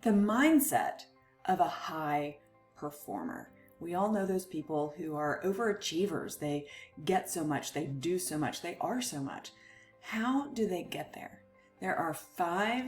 the mindset of a high performer. We all know those people who are overachievers. They get so much, they do so much, they are so much. How do they get there? There are 5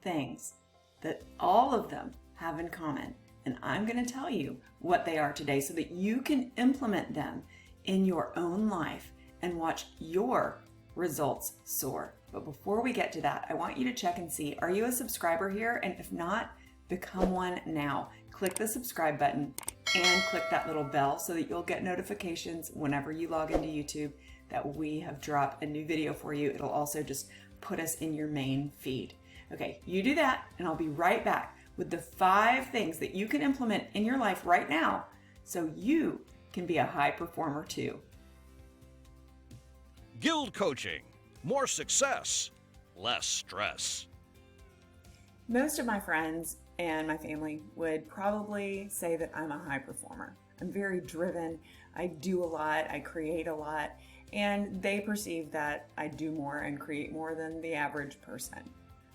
things that all of them have in common, and I'm going to tell you what they are today so that you can implement them in your own life and watch your results soar. But before we get to that, I want you to check and see, are you a subscriber here? And if not, become one now. Click the subscribe button and click that little bell so that you'll get notifications whenever you log into YouTube that we have dropped a new video for you. It'll also just put us in your main feed. Okay, you do that and I'll be right back with the 5 things that you can implement in your life right now so you can be a high performer too. GILD Coaching. More success, less stress. Most of my friends and my family would probably say that I'm a high performer. I'm very driven. I do a lot. I create a lot. And they perceive that I do more and create more than the average person.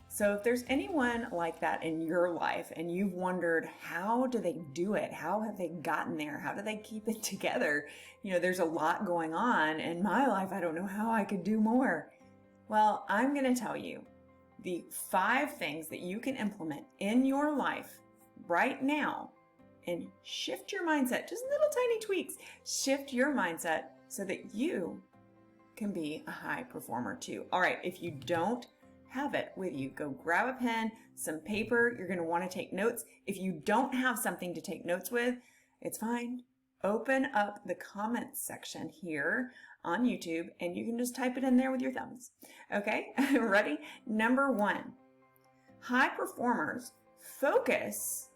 So if there's anyone like that in your life and you've wondered, how do they do it? How have they gotten there? How do they keep it together? You know, there's a lot going on in my life. I don't know how I could do more. Well, I'm going to tell you the 5 things that you can implement in your life right now and shift your mindset, just little tiny tweaks, shift your mindset so that you can be a high performer too. All right, if you don't have it with you, go grab a pen, some paper. You're going to want to take notes. If you don't have something to take notes with, it's fine. Open up the comments section here on YouTube and you can just type it in there with your thumbs. Okay, ready? Number 1, high performers focus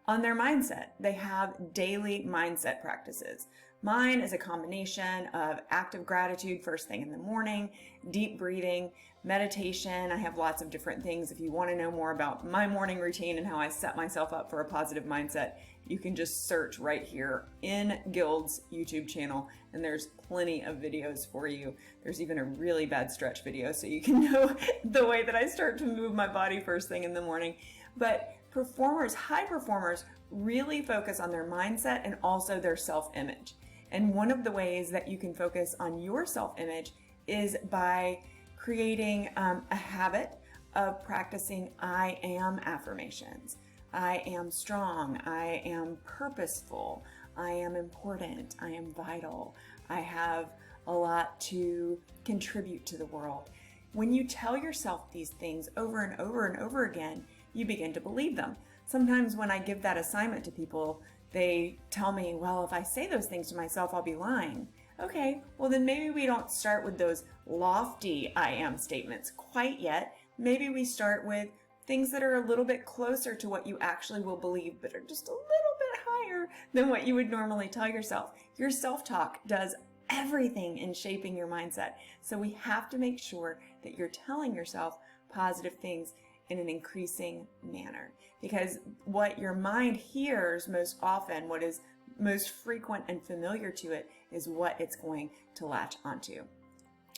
on their mindset. They have daily mindset practices. Mine is a combination of active gratitude first thing in the morning, deep breathing, meditation. I have lots of different things. If you want to know more about my morning routine and how I set myself up for a positive mindset, you can just search right here in GILD's YouTube channel, and there's plenty of videos for you. There's even a really bad stretch video so you can know the way that I start to move my body first thing in the morning. But performers, high performers, really focus on their mindset and also their self-image. And one of the ways that you can focus on your self-image is by creating a habit of practicing I am affirmations. I am strong. I am purposeful. I am important. I am vital. I have a lot to contribute to the world. When you tell yourself these things over and over and over again, you begin to believe them. Sometimes when I give that assignment to people, they tell me, well, if I say those things to myself, I'll be lying. Okay, well then maybe we don't start with those lofty I am statements quite yet. Maybe we start with things that are a little bit closer to what you actually will believe, but are just a little bit higher than what you would normally tell yourself. Your self-talk does everything in shaping your mindset. So we have to make sure that you're telling yourself positive things in an increasing manner, because what your mind hears most often, what is most frequent and familiar to it, is what it's going to latch onto.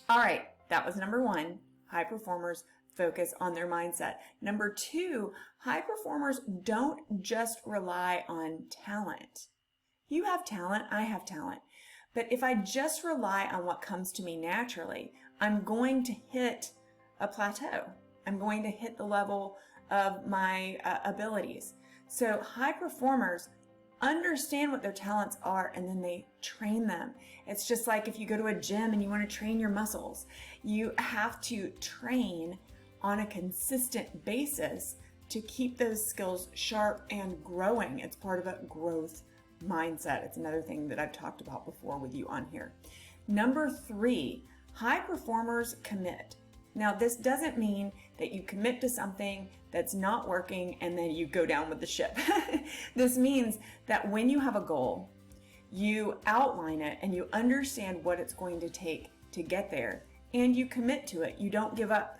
All right, that was number 1. High performers focus on their mindset. Number 2, high performers don't just rely on talent. You have talent, I have talent. But if I just rely on what comes to me naturally, I'm going to hit a plateau. I'm going to hit the level of my abilities. So high performers understand what their talents are and then they train them. It's just like if you go to a gym and you want to train your muscles, you have to train on a consistent basis to keep those skills sharp and growing. It's part of a growth mindset. It's another thing that I've talked about before with you on here. Number 3, high performers commit. Now, this doesn't mean that you commit to something that's not working and then you go down with the ship. This means that when you have a goal, you outline it and you understand what it's going to take to get there and you commit to it. You don't give up.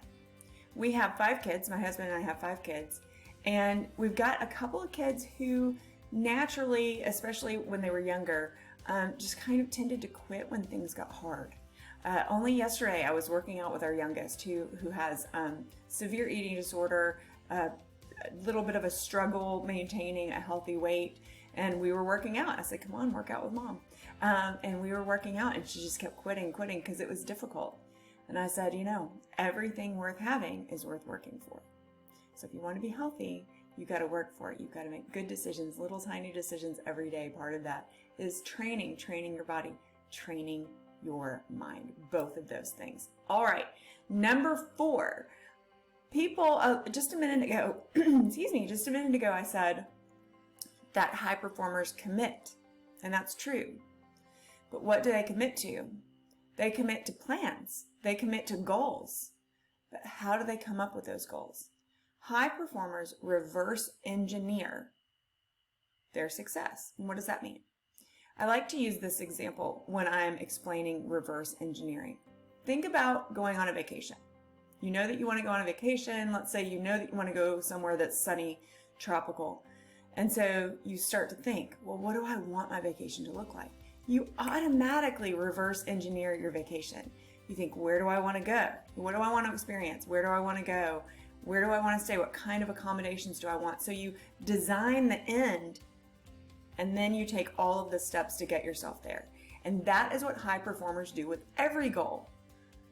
We have 5 kids. My husband and I have 5 kids. And we've got a couple of kids who naturally, especially when they were younger, just kind of tended to quit when things got hard. Only yesterday I was working out with our youngest who has severe eating disorder, a little bit of a struggle maintaining a healthy weight, and we were working out. I said, come on, work out with mom. And we were working out, and she just kept quitting because it was difficult. And I said, everything worth having is worth working for. So if you want to be healthy, you got to work for it. You've got to make good decisions, little tiny decisions every day. Part of that is training your body, training your mind, both of those things. All right. Number 4, people, just a minute ago, I said that high performers commit, and that's true. But what do they commit to? They commit to plans. They commit to goals. But how do they come up with those goals? High performers reverse engineer their success. And what does that mean? I like to use this example when I'm explaining reverse engineering. Think about going on a vacation. You know that you want to go on a vacation. Let's say you know that you want to go somewhere that's sunny, tropical. And so you start to think, well, what do I want my vacation to look like? You automatically reverse engineer your vacation. You think, where do I want to go? What do I want to experience? Where do I want to go? Where do I want to stay? What kind of accommodations do I want? So you design the end, and then you take all of the steps to get yourself there. And that is what high performers do with every goal.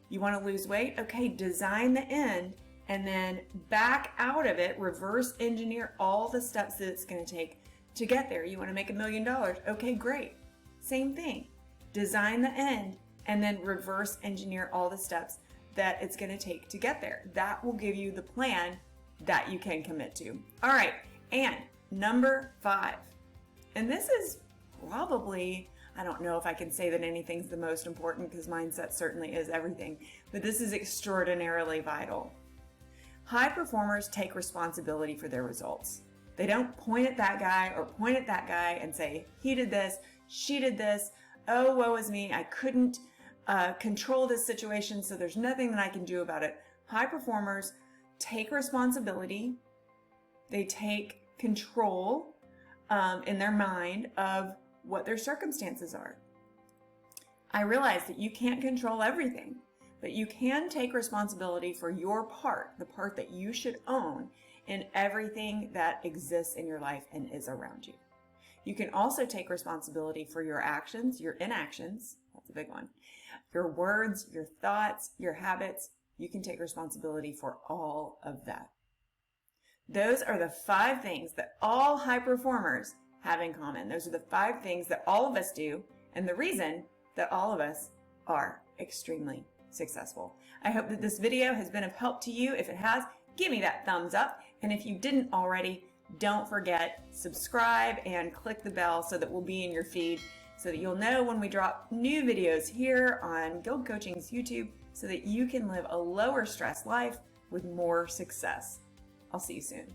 You want to lose weight? Okay, design the end, and then back out of it, reverse engineer all the steps that it's going to take to get there. You want to make $1 million? Okay, great. Same thing. Design the end, and then reverse engineer all the steps that it's going to take to get there. That will give you the plan that you can commit to. All right, and number 5. And this is probably, I don't know if I can say that anything's the most important, because mindset certainly is everything, but this is extraordinarily vital. High performers take responsibility for their results. They don't point at that guy or point at that guy and say, he did this, she did this, oh, woe is me, I couldn't control this situation, so there's nothing that I can do about it. High performers take responsibility. They take control in their mind of what their circumstances are. I realize that you can't control everything, but you can take responsibility for your part, the part that you should own in everything that exists in your life and is around you. You can also take responsibility for your actions, your inactions, that's a big one, your words, your thoughts, your habits. You can take responsibility for all of that. Those are the 5 things that all high performers have in common. Those are the 5 things that all of us do, and the reason that all of us are extremely successful. I hope that this video has been of help to you. If it has, give me that thumbs up. And if you didn't already, don't forget, subscribe and click the bell so that we'll be in your feed, so that you'll know when we drop new videos here on GILD Coaching's YouTube, so that you can live a lower stress life with more success. I'll see you soon.